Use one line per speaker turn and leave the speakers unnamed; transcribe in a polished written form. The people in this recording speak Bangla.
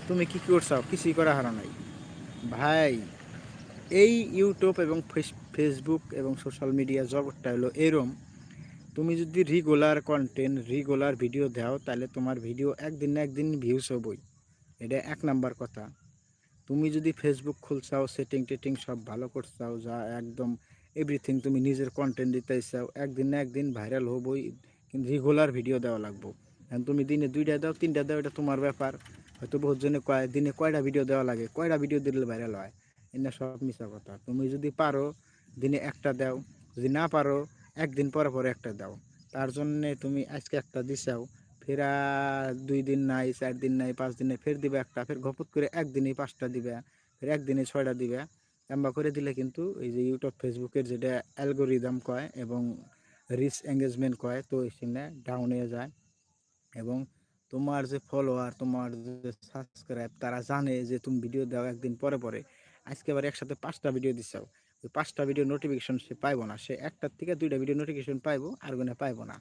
তুমি কি করছাও? কিছুই করা হারা নাই ভাই। এই ইউটিউব এবং ফেসবুক এবং সোশ্যাল মিডিয়া জগৎটা হলো এরম। তুমি যদি রেগুলার কন্টেন্ট রেগুলার ভিডিও দাও তাহলে তোমার ভিডিও একদিন না একদিন ভিউজ হবই। এটা এক নাম্বার কথা। তুমি যদি ফেসবুক খুলছাও, সেটিং টেটিং সব ভালো করছাও, যা একদম এভরিথিং তুমি নিজের কন্টেন্ট দিতে চাও, একদিন না একদিন ভাইরাল হবই। কিন্তু রেগুলার ভিডিও দেওয়া লাগবো। এখন তুমি দিনে 2টা দাও 3টা দাও, এটা তোমার ব্যাপার। হয়তো বহুত জনে কয় দিনে কয়টা ভিডিও দেওয়া লাগে, কয়টা ভিডিও দিলে ভাইরাল হয়। এনে সব মিশা কথা। তুমি যদি পারো দিনে একটা দাও, যদি না পারো একদিন পরে পরে একটা দাও। তার জন্যে তুমি আজকে একটা দিছাও, ফের 2 দিন নাই, 4 দিন নাই, 5 দিন নাই, ফের দিবে একটা, ফের ঘপত করে একদিনে 5টা দিবে, ফের একদিনে 6টা দিবে। এম্বা করে দিলে কিন্তু এই যে ইউটিউব ফেসবুকের যেটা অ্যালগোরিদম কয় এবং রিচ এঙ্গেজমেন্ট কয়, তো এখানে ডাউন হয়ে যায়। এবং তোমার যে ফলোয়ার, তোমার যে সাবস্ক্রাইব, তারা জানে যে তুমি ভিডিও দাও একদিন পরে পরে। আজকে আবার একসাথে 5টা ভিডিও দিচ্ছাও, ওই 5টা ভিডিও নোটিফিকেশন সে পাইবো না, সে 1টার থেকে 2টা ভিডিও নোটিফিকেশন পাইবো, আর কোনো পাইবো না।